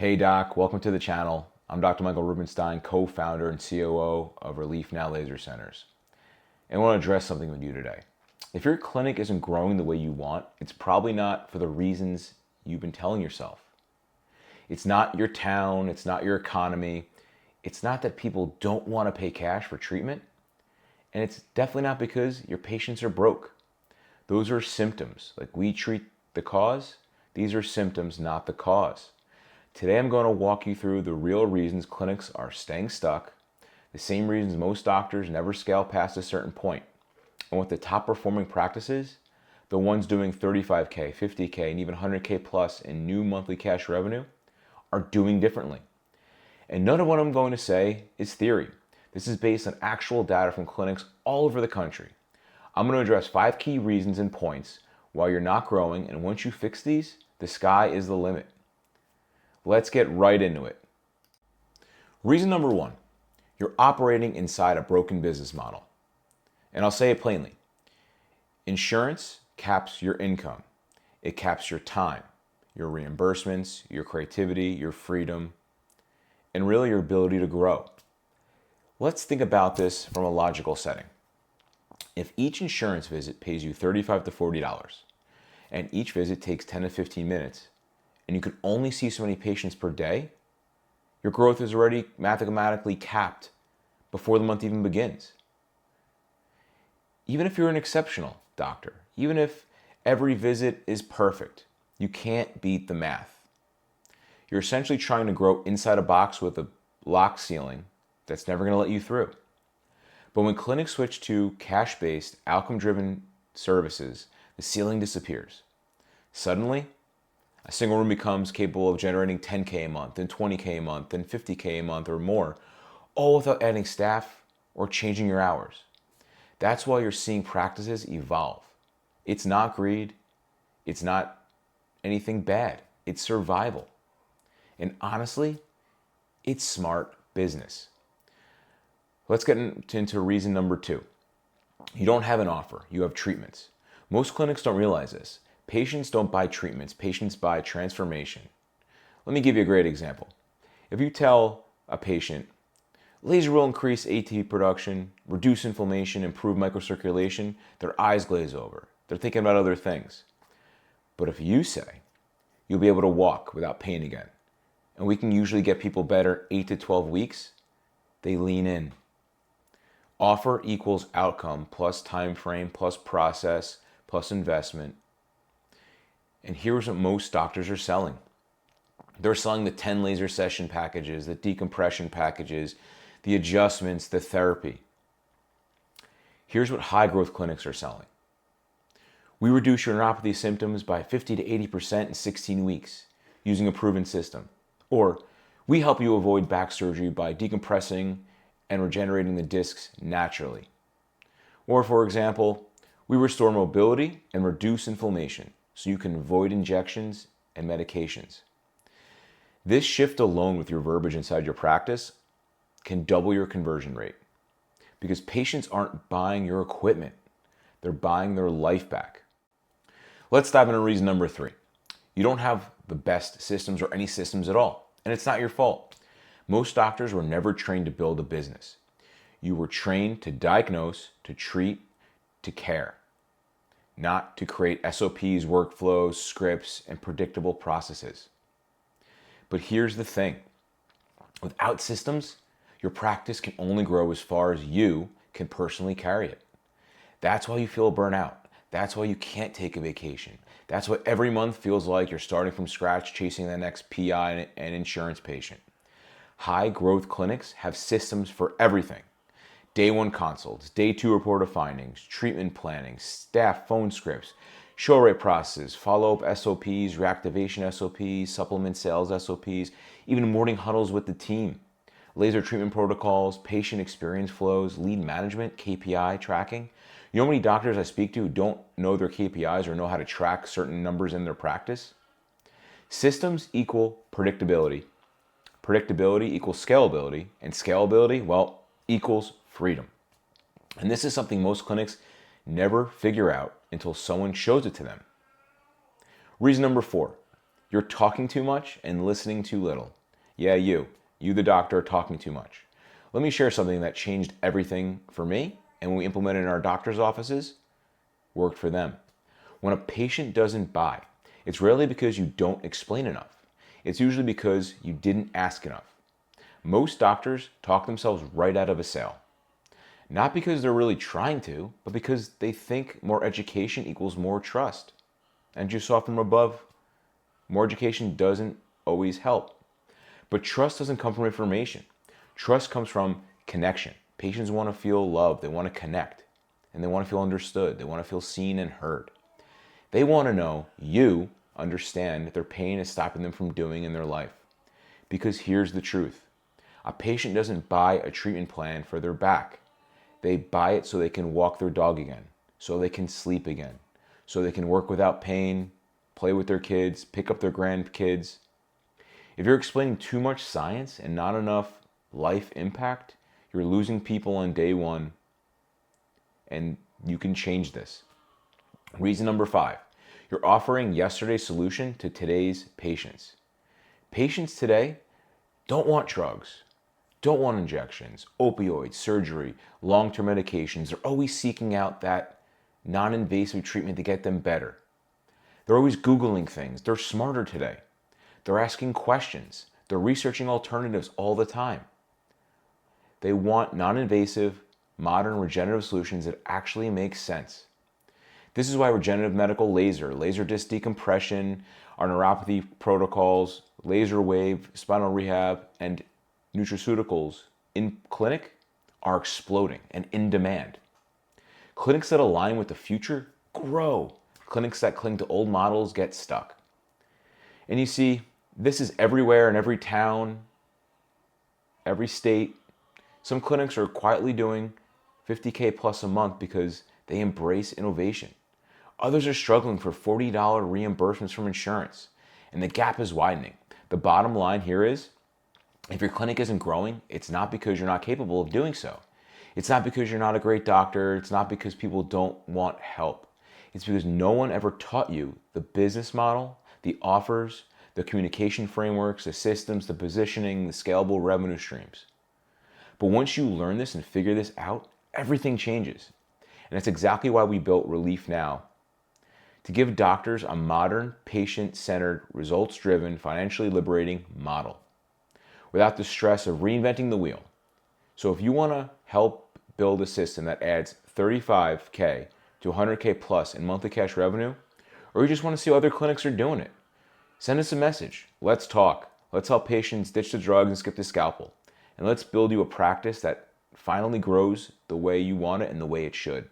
Hey doc, welcome to the channel. I'm Dr. Michael Rubenstein, co-founder and COO of Relief Now Laser Centers. And I want to address something with you today. If your clinic isn't growing the way you want, it's probably not for the reasons you've been telling yourself. It's not your town, it's not your economy, it's not that people don't want to pay cash for treatment, and it's definitely not because your patients are broke. Those are symptoms. Like we treat the cause, these are symptoms, not the cause. Today I'm going to walk you through the real reasons clinics are staying stuck, the same reasons most doctors never scale past a certain point, and what the top performing practices, the ones doing 35K, 50K, and even 100K plus in new monthly cash revenue, are doing differently. And none of what I'm going to say is theory. This is based on actual data from clinics all over the country. I'm going to address 5 key reasons and points why you're not growing, and once you fix these, the sky is the limit. Let's get right into it. Reason number 1, you're operating inside a broken business model. And I'll say it plainly. Insurance caps your income. It caps your time, your reimbursements, your creativity, your freedom, and really your ability to grow. Let's think about this from a logical setting. If each insurance visit pays you $35 to $40, and each visit takes 10 to 15 minutes, and you can only see so many patients per day, your growth is already mathematically capped before the month even begins. Even if you're an exceptional doctor, even if every visit is perfect, you can't beat the math. You're essentially trying to grow inside a box with a locked ceiling that's never going to let you through. But when clinics switch to cash-based, outcome-driven services, the ceiling disappears. Suddenly, a single room becomes capable of generating 10K a month, and 20K a month, and 50K a month or more, all without adding staff or changing your hours. That's why you're seeing practices evolve. It's not greed. It's not anything bad. It's survival. And honestly, it's smart business. Let's get into reason number 2. You don't have an offer, you have treatments. Most clinics don't realize this. Patients don't buy treatments, patients buy transformation. Let me give you a great example. If you tell a patient, laser will increase ATP production, reduce inflammation, improve microcirculation, their eyes glaze over. They're thinking about other things. But if you say, you'll be able to walk without pain again, and we can usually get people better 8 to 12 weeks, they lean in. Offer equals outcome plus time frame plus process plus investment. And here's what most doctors are selling. They're selling the 10 laser session packages, the decompression packages, the adjustments, the therapy. Here's what high growth clinics are selling. We reduce your neuropathy symptoms by 50 to 80% in 16 weeks using a proven system. Or we help you avoid back surgery by decompressing and regenerating the discs naturally. Or for example, we restore mobility and reduce inflammation so you can avoid injections and medications. This shift alone with your verbiage inside your practice can double your conversion rate because patients aren't buying your equipment, they're buying their life back. Let's dive into reason number 3. You don't have the best systems or any systems at all, and it's not your fault. Most doctors were never trained to build a business. You were trained to diagnose, to treat, to care, not to create SOPs, workflows, scripts, and predictable processes. But here's the thing. Without systems, your practice can only grow as far as you can personally carry it. That's why you feel burnout. That's why you can't take a vacation. That's why every month feels like you're starting from scratch chasing the next PI and insurance patient. High growth clinics have systems for everything. Day 1 consults, day 2 report of findings, treatment planning, staff phone scripts, show rate processes, follow-up SOPs, reactivation SOPs, supplement sales SOPs, even morning huddles with the team, laser treatment protocols, patient experience flows, lead management, KPI tracking. You know how many doctors I speak to who don't know their KPIs or know how to track certain numbers in their practice? Systems equal predictability. Predictability equals scalability, and scalability, well, equals freedom. And this is something most clinics never figure out until someone shows it to them. Reason number 4, You're talking too much and listening too little. Yeah, you the doctor, are talking too much. Let me share something that changed everything for me, and when we implemented in our doctor's offices, worked for them. When a patient doesn't buy, it's rarely because you don't explain enough. It's usually because you didn't ask enough. Most doctors talk themselves right out of a sale. Not because they're really trying to, but because they think more education equals more trust. And you saw from above, more education doesn't always help. But trust doesn't come from information. Trust comes from connection. Patients want to feel loved. They want to connect. And they want to feel understood. They want to feel seen and heard. They want to know you understand that their pain is stopping them from doing in their life. Because here's the truth. A patient doesn't buy a treatment plan for their back. They buy it so they can walk their dog again, so they can sleep again, so they can work without pain, play with their kids, pick up their grandkids. If you're explaining too much science and not enough life impact, you're losing people on day one, and you can change this. Reason number 5, you're offering yesterday's solution to today's patients. Patients today don't want drugs, don't want injections, opioids, surgery, long-term medications. They're always seeking out that non-invasive treatment to get them better. They're always Googling things. They're smarter today. They're asking questions. They're researching alternatives all the time. They want non-invasive, modern regenerative solutions that actually make sense. This is why regenerative medical laser disc decompression, our neuropathy protocols, laser wave, spinal rehab, and nutraceuticals in clinic are exploding and in demand. Clinics that align with the future grow. Clinics that cling to old models get stuck. And you see, this is everywhere in every town, every state. Some clinics are quietly doing $50K plus a month because they embrace innovation. Others are struggling for $40 reimbursements from insurance, and the gap is widening. The bottom line here is, if your clinic isn't growing, it's not because you're not capable of doing so. It's not because you're not a great doctor. It's not because people don't want help. It's because no one ever taught you the business model, the offers, the communication frameworks, the systems, the positioning, the scalable revenue streams. But once you learn this and figure this out, everything changes. And that's exactly why we built Relief Now, to give doctors a modern, patient-centered, results-driven, financially liberating model without the stress of reinventing the wheel. So if you want to help build a system that adds $35K to $100K plus in monthly cash revenue, or you just want to see how other clinics are doing it, send us a message. Let's talk. Let's help patients ditch the drugs and skip the scalpel. And let's build you a practice that finally grows the way you want it and the way it should.